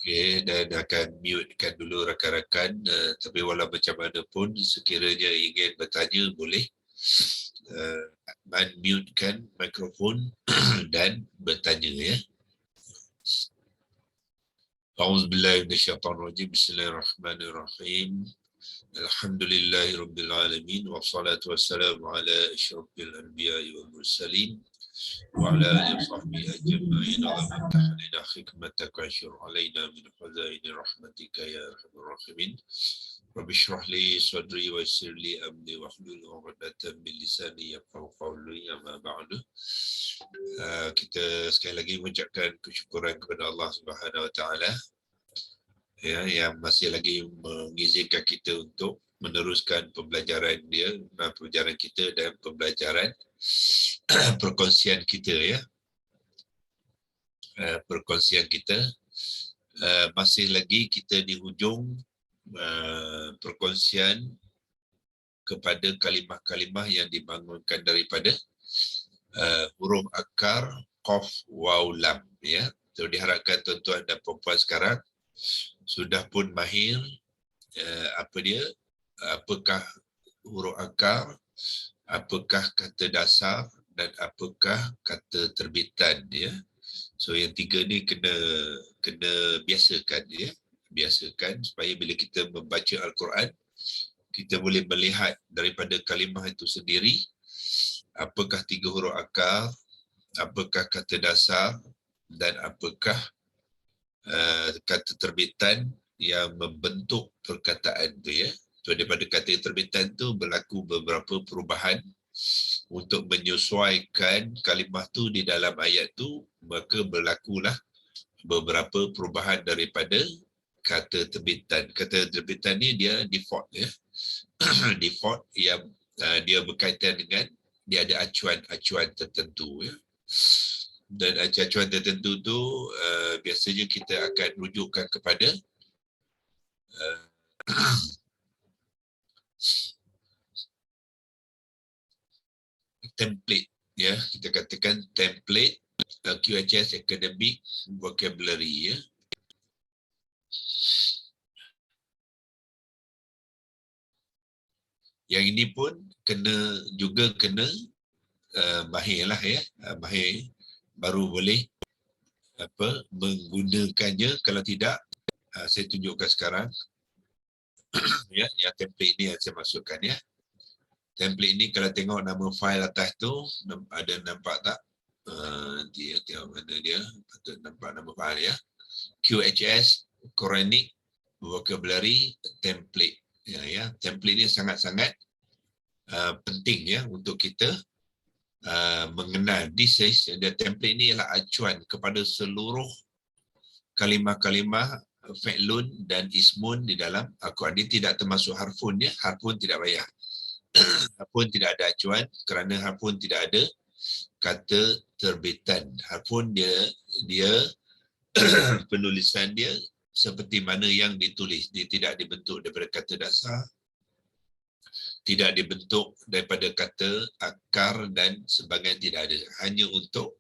Okey, dan akan mutekan dulu rakan-rakan, tapi walau macam mana pun sekiranya ingin bertanya boleh unmutekan mikrofon dan bertanya ya. A'udzubillahi minasyaitonirrajim. Bismillahirrahmanirrahim. Alhamdulillahirabbil alamin wassalatu wassalamu ala asyrafil anbiya'i wal mursalin wa ala alihi washabbihi ajma'in. Allahumma tahmilna hikmataka asyur alaina min khazaini rahmatika ya arhamar rahimin. Rabbi shrah li sadri wa yassir li amri wahlul 'uqdatam min lisani yafqahu qawli. Amma ba'du. Kita sekali lagi mengucapkan kesyukuran kepada Allah Subhanahu wa taala ya, yang masih lagi mengizinkan kita untuk meneruskan pembelajaran kita dan pembelajaran perkongsian kita ya. Perkongsian kita masih lagi kita di hujung perkongsian kepada kalimah-kalimah yang dibangunkan daripada huruf akar qaf waw lam ya. So diharapkan tuan-tuan dan puan-puan sekarang sudah pun mahir apakah huruf akar, apakah kata dasar dan apakah kata terbitan ya. So yang tiga ni kena biasakan ya. Biasakan supaya bila kita membaca Al-Quran kita boleh melihat daripada kalimah itu sendiri apakah tiga huruf akar, apakah kata dasar dan apakah kata terbitan yang membentuk perkataan tu ya. So daripada kata terbitan tu berlaku beberapa perubahan untuk menyesuaikan kalimah tu di dalam ayat tu, maka berlakulah beberapa perubahan daripada kata terbitan. Kata terbitan ni dia default ya. Default yang dia berkaitan dengan dia ada acuan-acuan tertentu ya. Dan acuan tertentu tu biasanya kita akan rujukkan kepada template ya, kita katakan template QHS Academic Vocabulary ya. Yang ini pun kena mahir lah ya, mahir baru boleh menggunakannya. Kalau tidak saya tunjukkan sekarang ya, yang template ni yang saya masukkan ya. Template ni kalau tengok nama file atas tu ada nampak tak? Nanti tengok mana dia, patut nampak nama file ya. QHS Quranic Vocabulary Template ya. Template ni sangat-sangat penting ya untuk kita mengenal. The template ni ialah acuan kepada seluruh kalimah-kalimah fi'lun dan ismun di dalam Al-Quran. Dia tidak termasuk harfun ya. Harfun tidak payah. Harfun tidak ada acuan kerana harfun tidak ada kata terbitan. Harfun dia penulisan dia seperti mana yang ditulis. Dia tidak dibentuk daripada kata dasar, tidak dibentuk daripada kata akar dan sebagainya, tidak ada. Hanya untuk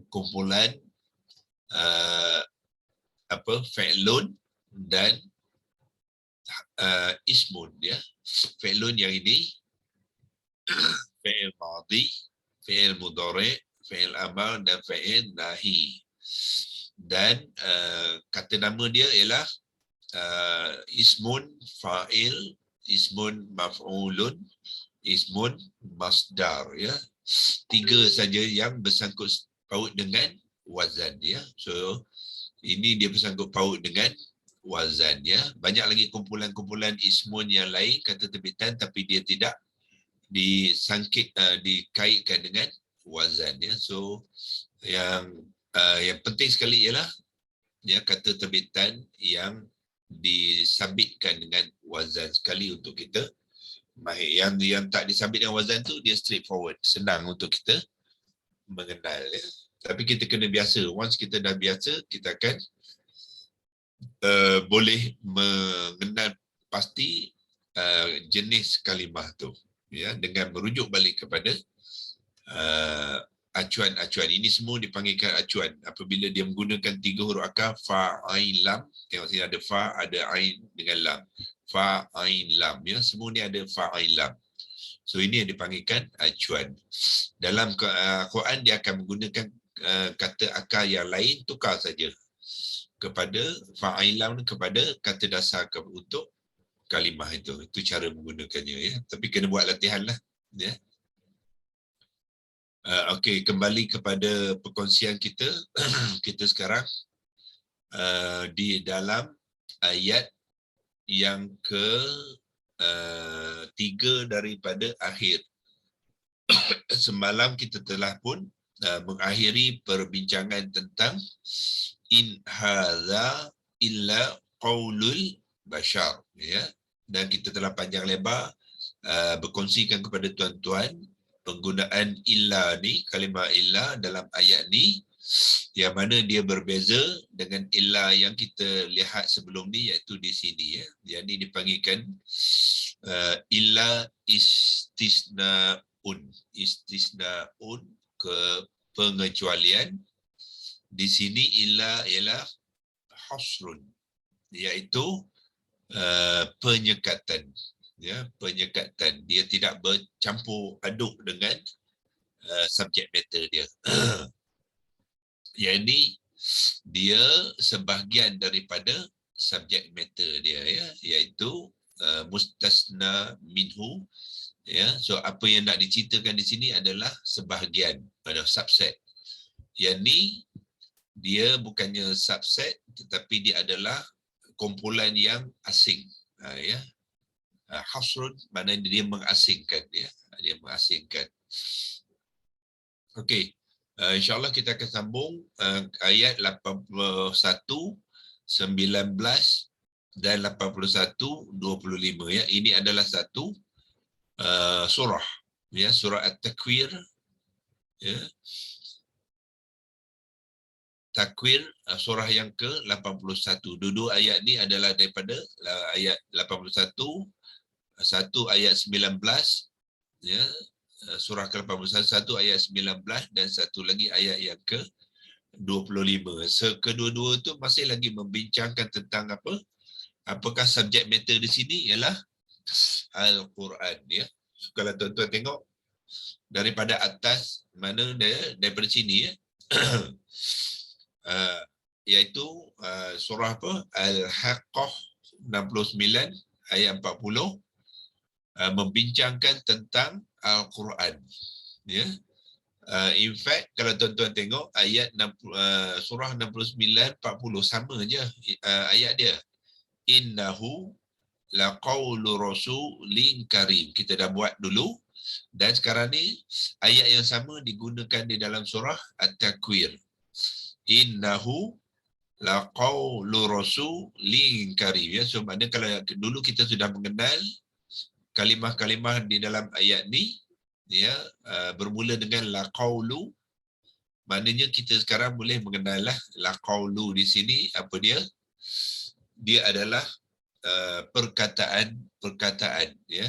kumpulan fi'lun dan ismun ya. Fi'lun yang ini fi'il madhi, fi'il mudhari', fi'il amar dan fi'il nahi. Dan kata nama dia ialah ismun fa'il, ismun maf'ulun, ismun masdar ya. Tiga saja yang bersangkut paut dengan wazan ya. So ini dia bersangkut paut dengan wazan ya. Banyak lagi kumpulan-kumpulan ismun yang lain kata terbitan tapi dia tidak dikaitkan dengan wazan ya. So yang penting sekali ialah ya kata terbitan yang disabitkan dengan wazan sekali untuk kita mahir. Yang tak disabit dengan wazan tu dia straightforward, senang untuk kita mengenal ya. Tapi kita kena biasa. Once kita dah biasa, kita akan boleh mengenal pasti jenis kalimah tu ya, dengan merujuk balik kepada acuan-acuan. Ini semua dipanggilkan acuan. Apabila dia menggunakan 3 huruf akar, fa, ain, lam. Tengok sini ada fa, ada ain dengan lam. Fa, ain, lam. Ya, semua ni ada fa, ain, lam. So ini yang dipanggilkan acuan. Dalam Quran dia akan menggunakan kata akar yang lain, tukar saja kepada fa, ain, lam kepada kata dasar untuk kalimah itu. Itu cara menggunakannya, ya. Tapi kena buat latihan lah, ya. Okey, kembali kepada perkongsian kita. Kita sekarang di dalam ayat yang ke 3 daripada akhir. Semalam kita telah pun mengakhiri perbincangan tentang in hadza illa qaulul bashar, ya. Dan kita telah panjang lebar berkongsikan kepada tuan-tuan penggunaan illa ni, kalimah illa dalam ayat ni, yang mana dia berbeza dengan illa yang kita lihat sebelum ni, iaitu di sini, ya. Yang ni dipanggilkan illa istisnaun. Istisnaun, ke pengecualian. Di sini illa ialah hasrun, iaitu penyekatan. Ya, penyekatan. Dia tidak bercampur aduk dengan subjek matter dia. Yang ini dia sebahagian daripada subjek matter dia, ya, iaitu mustasna minhu, ya. So apa yang nak diceritakan di sini adalah sebahagian pada subset. Yang ni dia bukannya subset, tetapi dia adalah kumpulan yang asing, ya. Hasrun maknanya dia mengasingkan, ya. Dia mengasingkan. Okey, insyaAllah kita akan sambung ayat 81, 19 dan 81, 25, ya. Ini adalah satu surah, ya, surah At-Takwir, ya. Takwir, surah yang ke-81. Dua-dua ayat ni adalah daripada ayat 81, satu ayat 19, ya, surah ke-81, satu ayat 19, dan satu lagi ayat yang ke-25. Kedua-dua tu masih lagi membincangkan tentang apa? Apakah subjek matter di sini ialah Al-Quran, ya. So, kalau tuan-tuan tengok daripada atas, mana dia, daripada sini, ya. Iaitu surah apa? Al-Haqqah 69 ayat 40, membincangkan tentang Al-Quran, ya. In fact, kalau tuan-tuan tengok ayat surah 69, 40 sama je ayat dia. Innahu laqaulu rasulin karim. Kita dah buat dulu, dan sekarang ni ayat yang sama digunakan di dalam surah At-Takwir. Innahu laqaulu rasulin karim, ya. So maknanya kalau dulu kita sudah mengenal kalimah-kalimah di dalam ayat ni, ya, bermula dengan laqaulu, maknanya kita sekarang boleh mengenal lah laqaulu di sini apa dia. Dia adalah perkataan, ya.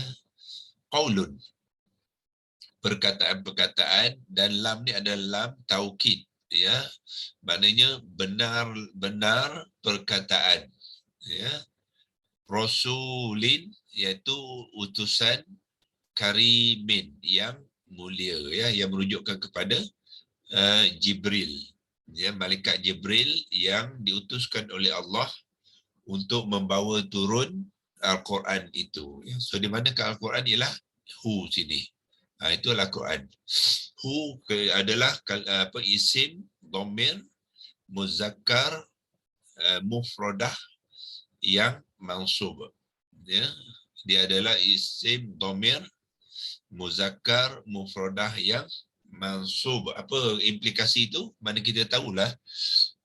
Qaulun, perkataan, dan lam ni adalah lam taukid, ya. Maknanya benar perkataan, ya. Rasulin, iaitu utusan, karimin, yang mulia, ya, yang merujukkan kepada Jibril, ya, malaikat Jibril yang diutuskan oleh Allah untuk membawa turun Al-Quran itu, ya. So di manakah Al-Quran ialah hu sini. Itulah Al-Quran. Hu adalah isim dhamir muzakkar mufradah yang mansub, ya. Dia adalah isim dhamir muzakkar mufradah yang mansub. Apa implikasi itu? Mana kita tahulah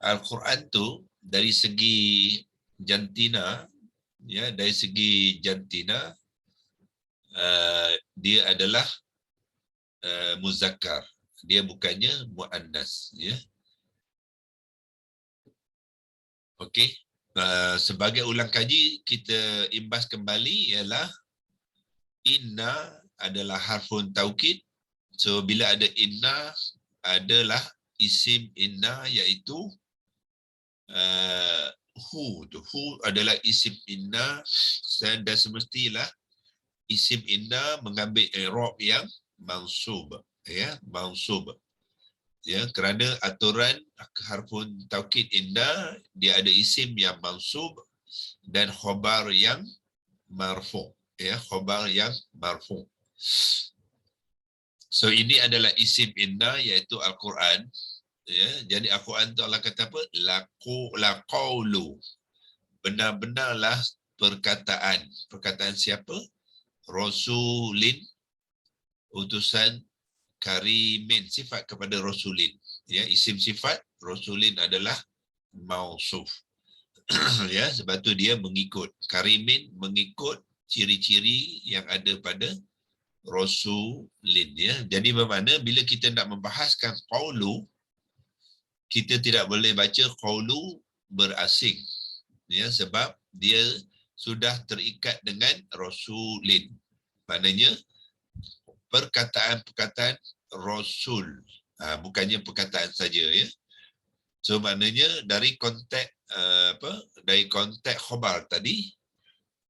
Al-Quran tu dari segi jantina, ya, dari segi jantina dia adalah muzakkar. Dia bukannya muannas, ya. Okey. Sebagai ulang kaji, kita imbas kembali ialah inna adalah harfun taukid. So bila ada inna, adalah isim inna, iaitu hu. Hu adalah isim inna, dan semestilah isim inna mengambil i'rab yang mansub, ya, mansub. Ya, kerana aturan harfun taukid inna, dia ada isim yang mansub dan khabar yang marfu', ya, khabar yang marfu'. So ini adalah isim inna, iaitu Al-Quran. Ya, jadi Al-Quran tu Allah kata apa? Laqawlu. Benar-benarlah perkataan. Perkataan siapa? Rasulin, utusan karimin, sifat kepada Rasulin. Ya, isim sifat Rasulin adalah mausuf. Ya, sebab tu dia mengikut. Karimin mengikut ciri-ciri yang ada pada Rasulin. Ya, jadi bermakna bila kita nak membahaskan qaulu, kita tidak boleh baca qaulu berasing. Ya, sebab dia sudah terikat dengan Rasulin. Maknanya perkataan-perkataan Rasul, bukannya perkataan saja, ya. So maknanya dari konteks dari konteks khabar tadi,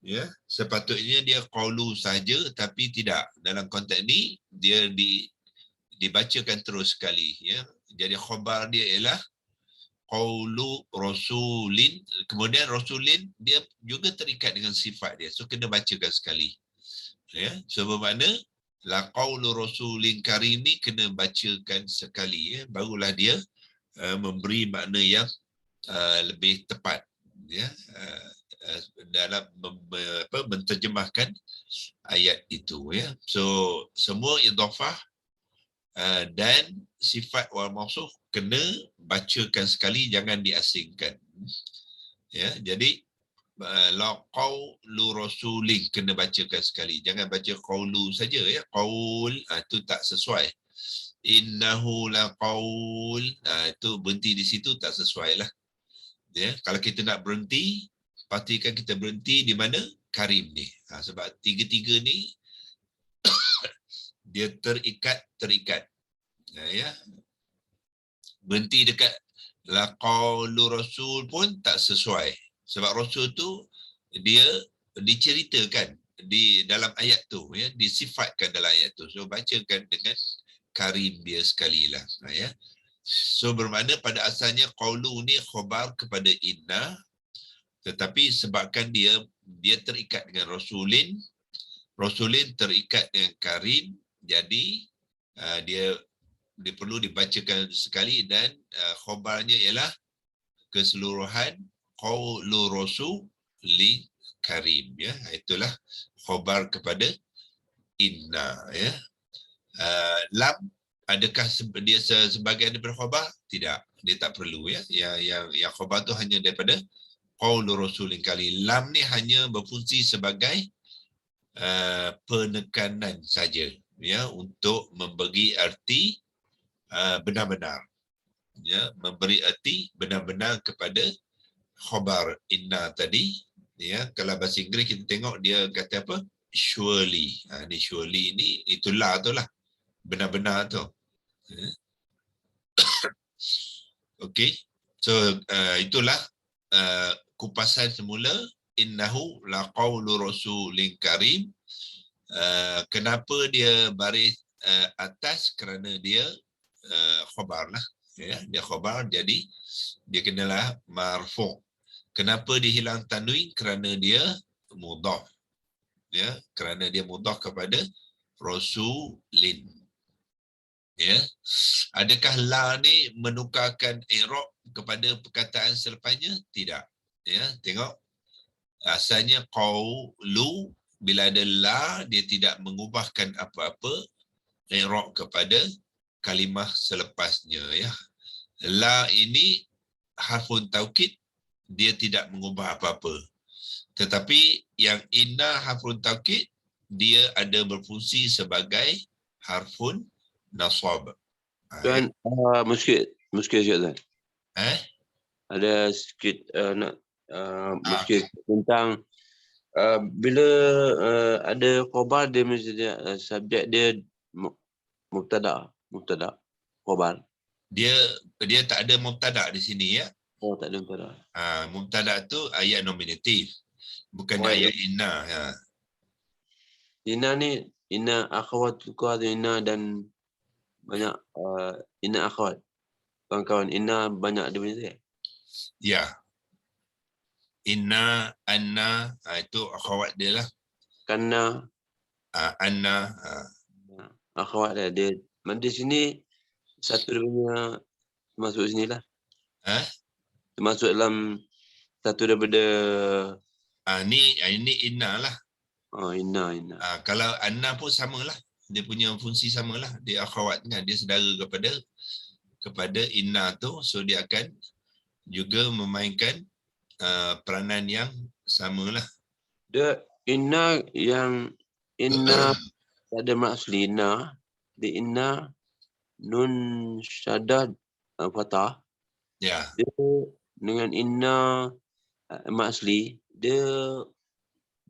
ya, sepatutnya dia qaulu saja, tapi tidak. Dalam konteks ni dia dibacakan terus sekali, ya. Jadi khabar dia ialah qaulu rasulin, kemudian rasulin dia juga terikat dengan sifat dia, so kena bacakan sekali, ya. So bermakna la qaulu rasulin karim ni kena bacakan sekali, ya, barulah dia memberi makna yang lebih tepat, ya, dalam menterjemahkan ayat itu, ya. So semua idhafah dan sifat wal mausuf kena bacakan sekali, jangan diasingkan. Ya, jadi la qaulu rasulin kena bacakan sekali, jangan baca qaulu saja, ya. Qaul itu tak sesuai. Innahu laqaul, itu berhenti di situ tak sesuai lah. Ya, kalau kita nak berhenti, pastikan kita berhenti di mana? Karim ni. Sebab tiga-tiga ni dia terikat. Ya. Berhenti dekat laqaulu rasul pun tak sesuai. Sebab rasul tu dia diceritakan di dalam ayat tu, ya, disifatkan dalam ayat tu. So bacakan dengan karim dia sekali lah, ya. So bermakna pada asalnya qaulu ni khabar kepada inna, tetapi sebabkan dia terikat dengan rasulin terikat dengan karim, jadi dia perlu dibacakan sekali, dan khabarnya ialah keseluruhan qaulu rasulin karim, ya. Itulah khabar kepada inna, ya. Lam, adakah dia sebahagian daripada khabar? Tidak, dia tak perlu, ya. Yang khabar tu hanya daripada qaulu rasulin karim. Lam ni hanya berfungsi sebagai penekanan saja, ya, untuk memberi arti benar-benar, ya, memberi arti benar-benar kepada khabar inna tadi, ya. Kalau bahasa Inggeris kita tengok dia kata apa? Surely. Ni surely ni itulah tu lah, benar-benar tu. Okey. So itulah kupasan semula innahu laqaulu rasulin karim. Kenapa dia baris atas? Kerana dia khabar lah, ya. Dia khabar, jadi dia kenalah marfu'. Kenapa dia hilang tanwin? Kerana dia mudhaf, ya, kerana dia mudhaf kepada rasulin, ya. Adakah la ni menukarkan i'rab kepada perkataan selepasnya? Tidak, ya. Tengok asalnya qaulu, bila ada la dia tidak mengubahkan apa-apa i'rab kepada kalimah selepasnya, ya. La ini harfun taukid, dia tidak mengubah apa-apa. Tetapi yang inna harfun taukid, dia ada berfungsi sebagai harfun nasab. Tuan, muskil sikit Tuan. Ada sikit nak muskil tentang bila ada khabar, dia mesti subjek dia mubtada. khabar. Dia tak ada mubtada di sini ya. Oh, tak ada mubtada. Mubtada tu ayat nominatif. Bukan ayat inna. Ya. Inna ni, inna akhawatuka, inna dan banyak inna akhawat. Kawan-kawan, inna banyak dia punya saya. Ya. Inna, anna, itu akhawat dia lah. Karena Anna. Akhawat dia. Di sini satu dia punya masuk sini lah. Termasuk dalam satu daripada ini inna lah. Inna. Kalau anna pun samalah. Dia punya fungsi samalah. Dia akhawatnya, dia saudara kepada inna tu. So dia akan juga memainkan peranan yang samalah. Dia inna yang inna ada maksud inna. Di inna nun syaddad fathah. Ya. Dia dengan inna asli dia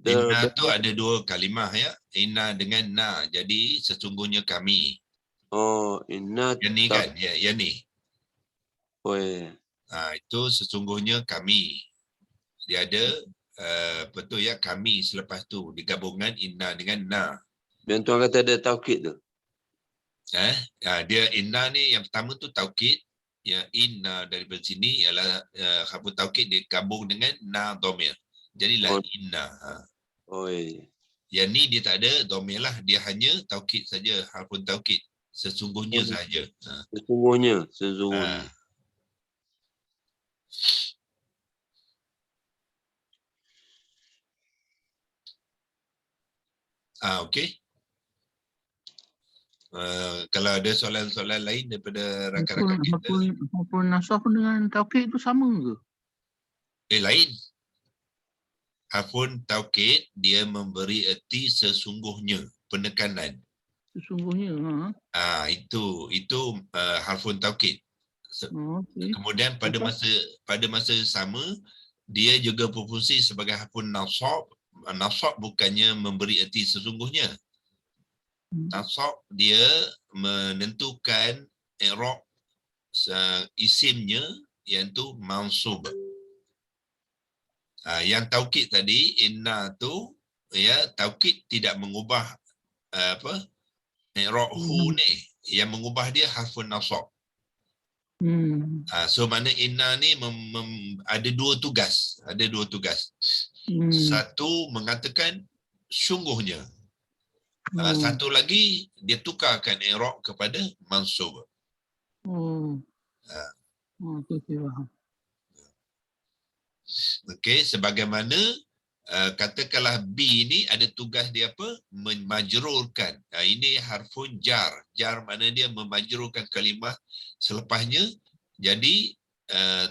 inna tu ada dua kalimah ya. Inna dengan na. Jadi sesungguhnya kami. Oh, inna. Yang ni kan? Ya, yang ni. Oh, ya. Itu sesungguhnya kami. Dia ada betul ya, kami selepas tu digabungkan inna dengan na. Dan tuan kata ada taukid tu. Dia inna ni yang pertama tu taukid. Ya, inna daripada sini ialah harfu taukid digabung dengan na dhamir. Jadilah inna. Oh, iya. Yang ni dia tak ada dhamir lah, dia hanya taukid saja, harfu taukid. Sesungguhnya saja. Sesungguhnya. Okey. Kalau ada soalan-soalan lain daripada rakan-rakan kita. Harfun nasab dengan taukid itu sama ke? Lain. Harfun taukid dia memberi erti sesungguhnya, penekanan. Sesungguhnya. Itu harfun taukid. Okay. Kemudian pada masa sama dia juga berfungsi sebagai harfun nasab. Nasab bukannya memberi erti sesungguhnya. Nasab dia menentukan i'rab isimnya, iaitu mansub. Yang taukid tadi inna tu ya, taukid tidak mengubah i'rab hu ni, yang mengubah dia harfun nasab. So mana inna ni ada dua tugas. Satu mengatakan sungguhnya. Satu lagi dia tukarkan i'rab kepada mansub. Okey, sebagaimana katakanlah B ni ada tugas dia apa? Memajrurkan. Ini harfun jar. Jar makna dia memajrurkan kalimah selepasnya. Jadi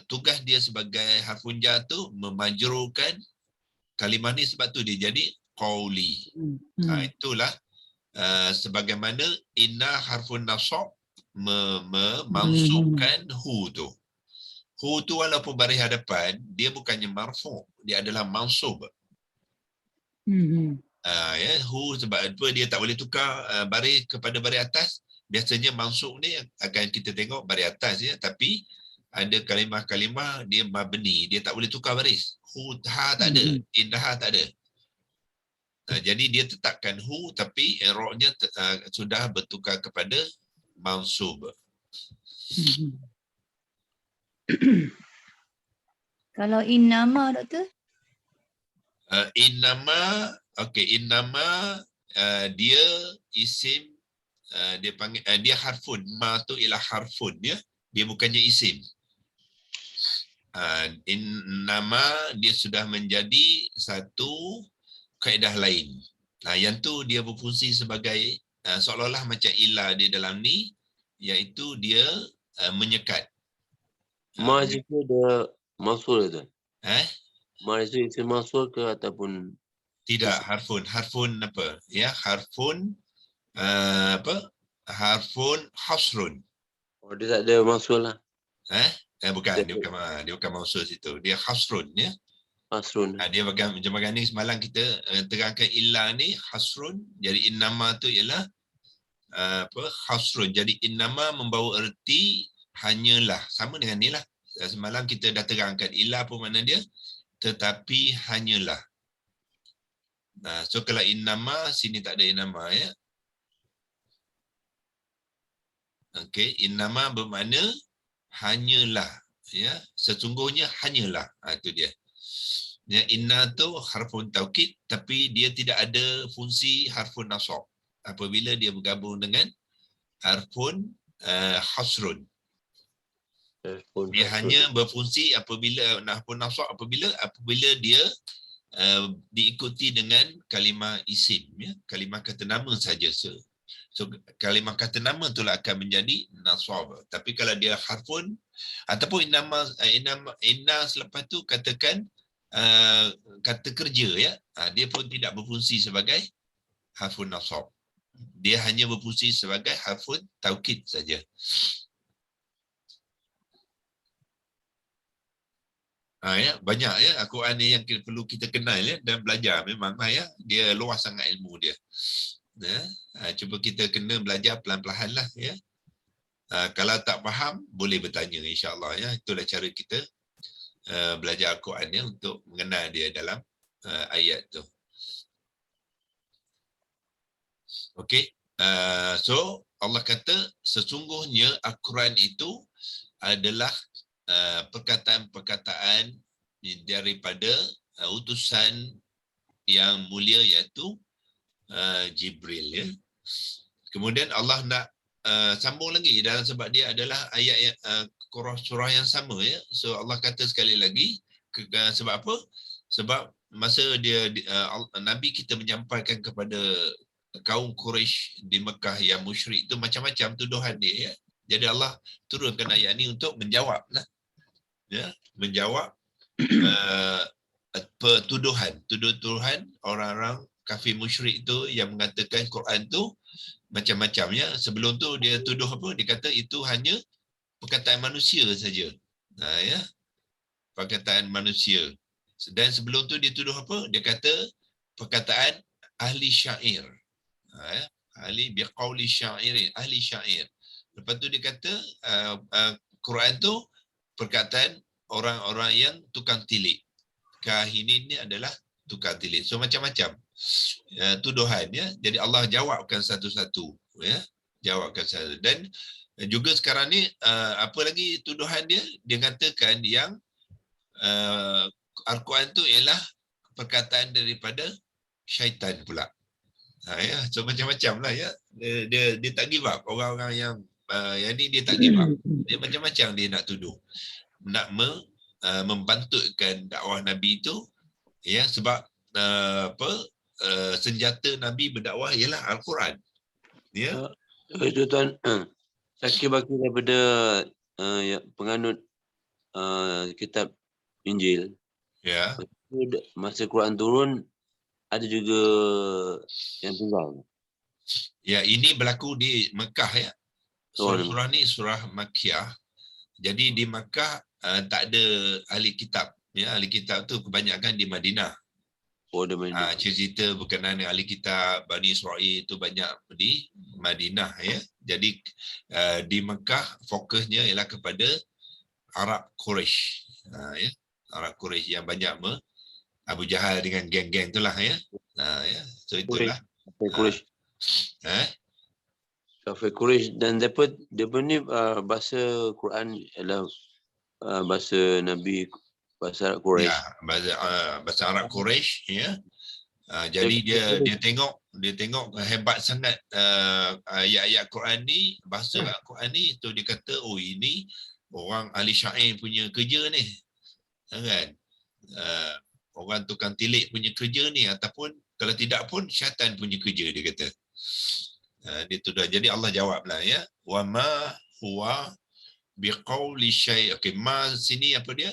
tugas dia sebagai harfun jar tu memajrurkan kalimah ni, sebab tu dia jadi qauli. Itulah sebagaimana inna harfun nasab memansubkan hu tu. Hu tu walaupun baris hadapan, dia bukannya marfu', dia adalah mansub. Hu sebab apa dia tak boleh tukar baris kepada baris atas. Biasanya mansub ni akan kita tengok baris atas ya, tapi ada kalimah-kalimah dia mabni, dia tak boleh tukar baris. Hu ha tak ada, indaha tak ada. Jadi dia tetapkan hu, tapi i'rabnya sudah bertukar kepada mansub. Kalau innama, doktor? Innama, innama dia isim, dia panggil dia harfun. Ma tu ialah harfun dia bukannya isim. Innama dia sudah menjadi satu kaedah lain. Yang tu dia berfungsi sebagai seolah-olah macam ilah di dalam ni, iaitu dia menyekat. Ma itu dia masul tu. Ma itu isim masul ke ataupun tidak? Harfun apa? Ya, harfun harfun hasrun. Oh, dia tak ada masul lah. Bukan, dia bukan masul situ. Dia hasrun ya. Hasrun. Dia macam ni semalam kita terangkan illa ni hasrun. Jadi innama tu ialah hasrun. Jadi innama membawa erti hanyalah. Sama dengan ni lah. Semalam kita dah terangkan illa pun mana dia? Tetapi hanyalah. So kalau innama, sini tak ada innama ya. Okey, innama bermakna hanyalah ya, sesungguhnya hanyalah. Itu dia. Ya, inna tu harfun taukid tapi dia tidak ada fungsi harfun nasab apabila dia bergabung dengan harfun hasrun. Dia hanya berfungsi apabila harfun nasab apabila dia diikuti dengan kalimah isim ya, kalimah kata nama saja. So kalimah kata nama itulah akan menjadi nasab. Tapi kalau dia harfun ataupun inna selepas tu katakan kata kerja ya, dia pun tidak berfungsi sebagai harfun nasab. Dia hanya berfungsi sebagai harfun taukid saja. Ya, banyak ya Al-Quran ni yang perlu kita kenal ya dan belajar memang ya, dia luas sangat ilmu dia. Ya, cuba kita kena belajar pelan-pelan lah ya. Kalau tak faham boleh bertanya insya-Allah ya. Itulah cara kita belajar Al-Quran ya, untuk mengenal dia dalam ayat tu. Okey. So Allah kata sesungguhnya Al-Quran itu adalah perkataan-perkataan daripada utusan yang mulia iaitu Jibril ya. Kemudian Allah nak sambung lagi dalam sebab dia adalah ayat surah yang sama ya. So Allah kata sekali lagi sebab apa? Sebab masa Nabi kita menyampaikan kepada kaum Quraisy di Mekah yang musyrik itu macam-macam tuduhan dia ya. Jadi Allah turunkan ayat ni untuk menjawab lah. Ya, menjawab tuduhan orang-orang kafir musyrik itu yang mengatakan Quran tu macam-macam ya. Sebelum tu dia tuduh apa? Dia kata itu hanya perkataan manusia saja. Ya. Perkataan manusia. Dan sebelum tu dia tuduh apa? Dia kata perkataan ahli syair. Ya. Ahli biqauli syairin, ahli syair. Lepas tu dia kata Quran tu perkataan orang-orang yang tukang tilik. Kahinin ni adalah tukang tilik. So macam-macam tuduhan ya. Jadi Allah jawabkan satu-satu ya. Jawabkan satu. Dan juga sekarang ni apa lagi tuduhan dia? Dia katakan yang Al-Quran tu ialah perkataan daripada syaitan pula. Ya, so macam-macam lah ya. Dia tak give up. Orang-orang yang ni dia tak give up. Dia macam-macam dia nak tuduh. Nak membantutkan dakwah Nabi itu ya, sebab senjata Nabi berdakwah ialah Al-Quran. Ya. Itu tuan, baki daripada penganut kitab Injil. Ya. Masa Quran turun ada juga yang tinggal. Ya, ini berlaku di Mekah ya. Surah ni surah Makkiyah. Jadi di Makkah tak ada ahli kitab. Ya, ahli kitab tu kebanyakan di Madinah. Di Madinah. Cerita berkenaan dengan ahli kitab Bani Israel itu banyak di Madinah ya. Jadi di Mekah fokusnya ialah kepada Arab Quraisy. Ya, Arab Quraisy yang banyak Abu Jahal dengan geng-geng itulah ya. Ya. So itulah. Quraisy. Kafir Quraisy dan dapat dia ni bahasa Quran ialah bahasa Nabi, bahasa Arab Quraisy. Ya, bahasa Arab Quraisy ya. Jadi dia tengok hebat sangat ayat-ayat Quran ni, bahasa Quran ni, tu dia kata ini orang ahli syair punya kerja ni. Kan? Orang tukang tilik punya kerja ni, ataupun kalau tidak pun syaitan punya kerja dia kata. Dia tuduh. Jadi Allah jawablah ya. Wa ma huwa biqauli syai'. Okey, ma sini apa dia?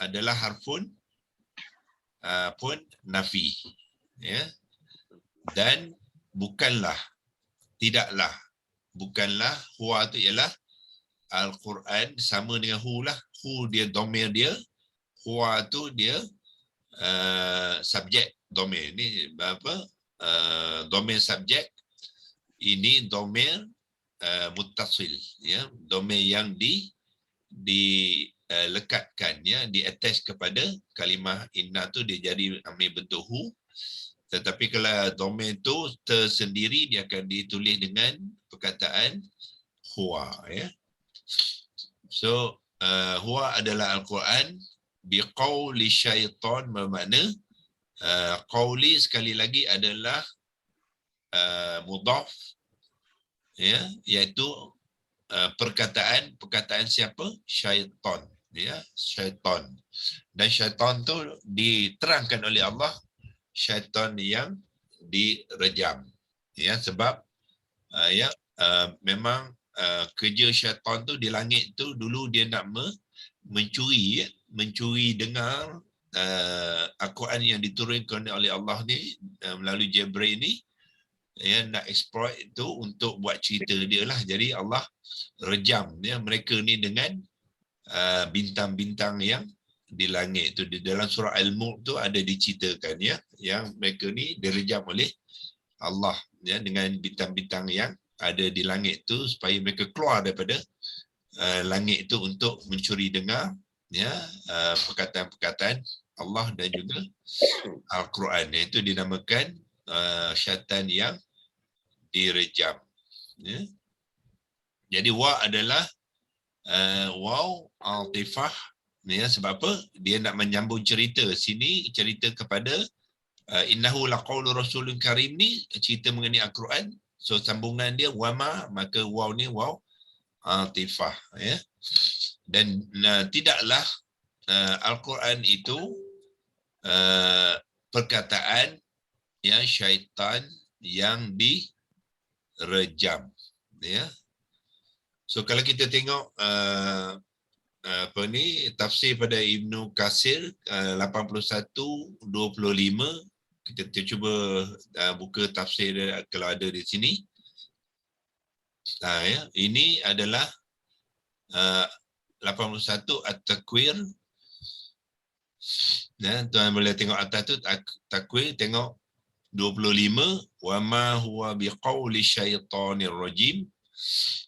Adalah harfun pun nafi. Ya. Dan bukanlah, tidaklah, bukanlah, huwa tu ialah Al-Quran sama dengan hu lah. Hu dia domir dia, huwa tu dia subjek domir. Ni apa? Domir subjek ini dhamir muttasil, ya, dhamir yang dilekatkan, ya, di attach kepada kalimah inna tu dia jadi ambil bentuk hu. Tetapi kalau dhamir tu tersendiri dia akan ditulis dengan perkataan huwa, ya. So huwa adalah Al-Quran biqauli syaitan, bermakna qauli sekali lagi adalah mudhaf, ya, iaitu perkataan siapa? Syaitan, ya, syaitan. Dan syaitan tu diterangkan oleh Allah syaitan yang direjam, ya, sebab memang kerja syaitan tu di langit tu dulu dia nak mencuri dengar Al-Quran yang diturunkan oleh Allah ni melalui Jibril ni, ya, nak exploit itu untuk buat cerita dia lah. Jadi Allah rejam, ya, mereka ni dengan bintang-bintang yang di langit tu. Di dalam surah Al-Mulk tu ada diceritakan, ya, yang mereka ni direjam oleh Allah, ya, dengan bintang-bintang yang ada di langit tu supaya mereka keluar daripada langit itu untuk mencuri dengar, ya, perkataan-perkataan Allah dan juga Al-Quran. Itu dinamakan syaitan yang direjam, ya. Jadi wa adalah waw altifah, ya, sebab apa? Dia nak menyambung cerita. Sini cerita kepada innahu laqaulu rasulun karim ni cerita mengenai Al-Quran. So sambungan dia wama, maka waw ni waw altifah, ya. Dan tidaklah Al-Quran itu perkataan, ya, syaitan yang direjam, ya. So kalau kita tengok tafsir pada Ibnu Katsir 81-25, kita cuba buka tafsir dia, kalau ada di sini. Ya, ini adalah 81 At-Takwir. Ya, tuan boleh tengok atas tu Takwir, tengok 25, wa ma huwa biqauli syaitanir rajim.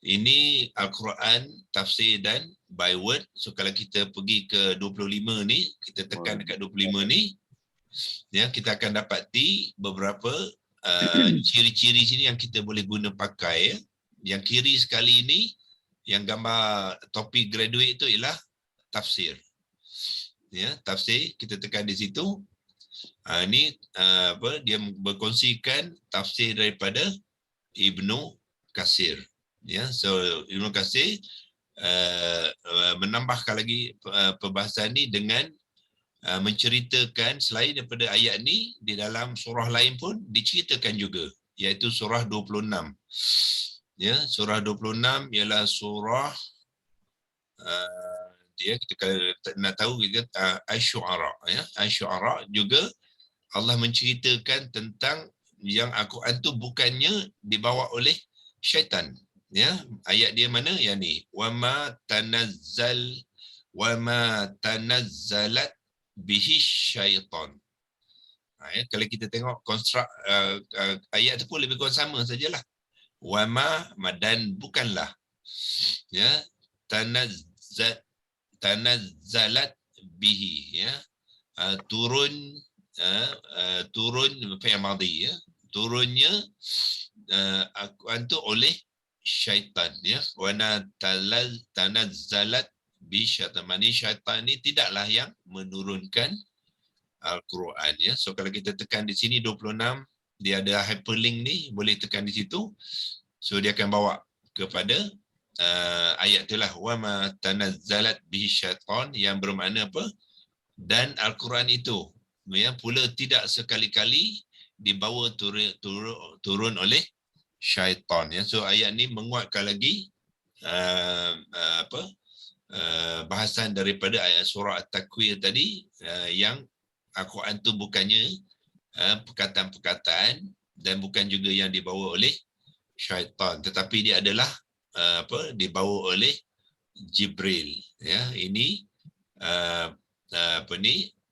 Ini Al-Quran tafsir dan by word. So kalau kita pergi ke 25 ni, kita tekan dekat 25 ni, ya, kita akan dapati beberapa ciri-ciri sini yang kita boleh guna pakai, ya. Yang kiri sekali ni, yang gambar topi graduate tu ialah tafsir, ya, tafsir. Kita tekan di situ. Ini dia berkongsikan tafsir daripada Ibnu Katsir, ya. So Ibnu Katsir menambahkan lagi perbahasan ni dengan menceritakan selain daripada ayat ni, di dalam surah lain pun diceritakan juga, iaitu surah 26. Ya, surah 26 ialah surah dia, kita kalau nak tahu kita Asy-Syu'ara, ya. Asy-Syu'ara juga Allah menceritakan tentang yang Al-Quran tu bukannya dibawa oleh syaitan, ya. Ayat dia mana? Yang ni, wama tanazzalat bihi syaitan. Ya, kalau kita tengok konstruk ayat tu pun lebih kurang sama sajalah. Wama, dan bukanlah, ya, tanazzalat bihi, ya, turun fi'il madhi, ya, turunnya Al-Quran tu oleh syaitan, ya. Wana tanazzalat bi syaitan, syaitan ni tidaklah yang menurunkan Al-Quran, ya. So kalau kita tekan di sini 26, dia ada hyperlink ni, boleh tekan di situ. So dia akan bawa kepada ayat itulah, wa ma tanazzalat bihi syaitan, yang bermakna apa? Dan Al-Quran itu, ya, pula tidak sekali-kali dibawa turun oleh syaitan, ya. So ayat ni menguatkan lagi bahasan daripada ayat surah At-Takwir tadi, yang Al-Quran tu bukannya perkataan-perkataan dan bukan juga yang dibawa oleh syaitan, tetapi dia adalah dibawa oleh Jibril, ya. Ini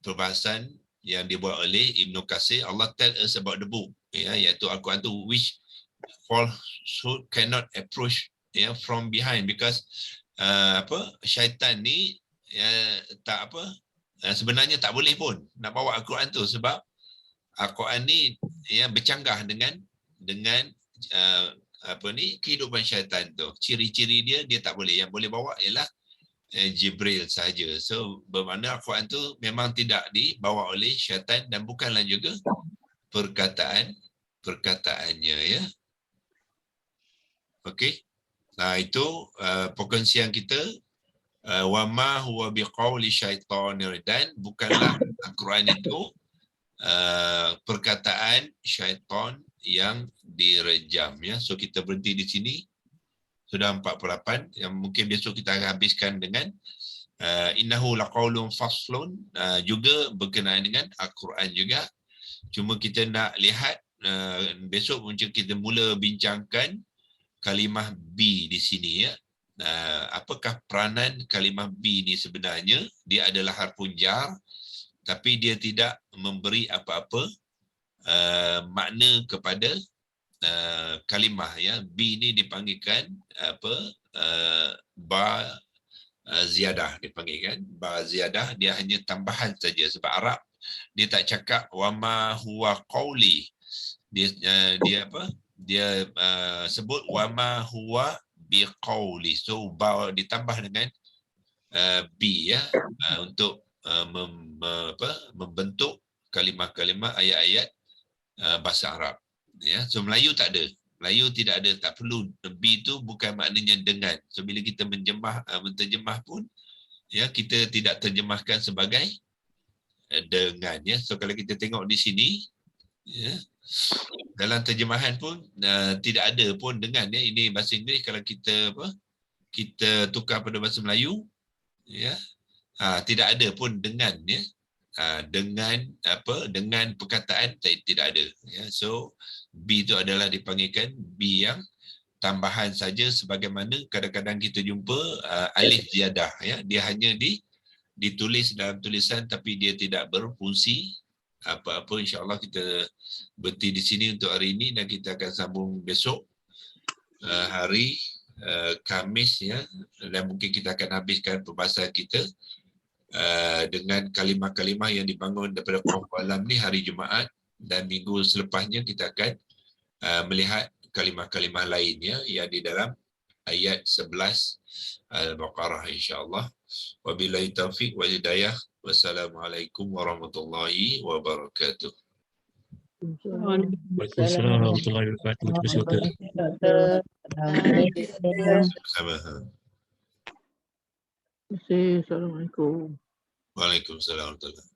perbahasan yang dibuat oleh Ibnu Katsir. Allah tell us about the book, ya, iaitu Al-Quran tu which falsehood cannot approach from behind, because syaitan ni tak sebenarnya tak boleh pun nak bawa Al-Quran tu, sebab Al-Quran ni bercanggah dengan kehidupan syaitan tu. Ciri-ciri dia tak boleh. Yang boleh bawa ialah Jibril sahaja. So bermakna Al-Quran tu memang tidak dibawa oleh syaitan dan bukanlah juga perkataannya, ya. Okey. Nah, itu perkongsian kita. Wa ma huwa biqauli syaitanir, dan bukanlah Al-Quran itu perkataan syaitan yang direjam, ya. So kita berhenti di sini. Sudah 48, yang mungkin besok kita akan habiskan dengan innahu laqaulun faslun, juga berkenaan dengan Al-Quran juga. Cuma kita nak lihat besok mungkin kita mula bincangkan kalimah B di sini, ya. Apakah peranan kalimah B ni sebenarnya? Dia adalah harfun jar, tapi dia tidak memberi apa-apa makna kepada kalimah, ya. B ni dipanggilkan ba ziyadah, dipanggilkan ba ziyadah. Dia hanya tambahan saja, sebab Arab dia tak cakap wa ma huwa qauli. Dia sebut wa ma huwa biqauli. So ba ditambah dengan B, ya, untuk membentuk kalimah-kalimah ayat-ayat bahasa Arab, ya. So Melayu tak ada. Melayu tidak ada, tak perlu. B tu bukan maknanya dengan. So bila kita menterjemah pun, ya, kita tidak terjemahkan sebagai dengan, ya. So kalau kita tengok di sini, ya, dalam terjemahan pun tidak ada pun dengan, ya. Ini bahasa Inggeris, kalau kita tukar pada bahasa Melayu, ya, tidak ada pun dengan, ya. Dengan perkataan tidak ada, ya. So B itu adalah dipanggilkan B yang tambahan saja, sebagaimana kadang-kadang kita jumpa alif ziyadah, ya. Dia hanya ditulis dalam tulisan, tapi dia tidak berfungsi apa-apa. InsyaAllah kita berhenti di sini untuk hari ini, dan kita akan sambung besok hari Khamis, ya. Dan mungkin kita akan habiskan perbahasan kita dengan kalimah-kalimah yang dibangun daripada Qaf Alam ni hari Jumaat, dan minggu selepasnya kita akan melihat kalimah-kalimah lain, ya, yang di dalam ayat 11 Al-Baqarah, insya-Allah. Wabillahi taufiq wal hidayah. Wassalamualaikum warahmatullahi wabarakatuh. Waalaikumsalam warahmatullahi wabarakatuh. Terima kasih, Doktor. Sama. Terima kasih. Assalamualaikum. Waalaikumsalam warahmatullahi wabarakatuh.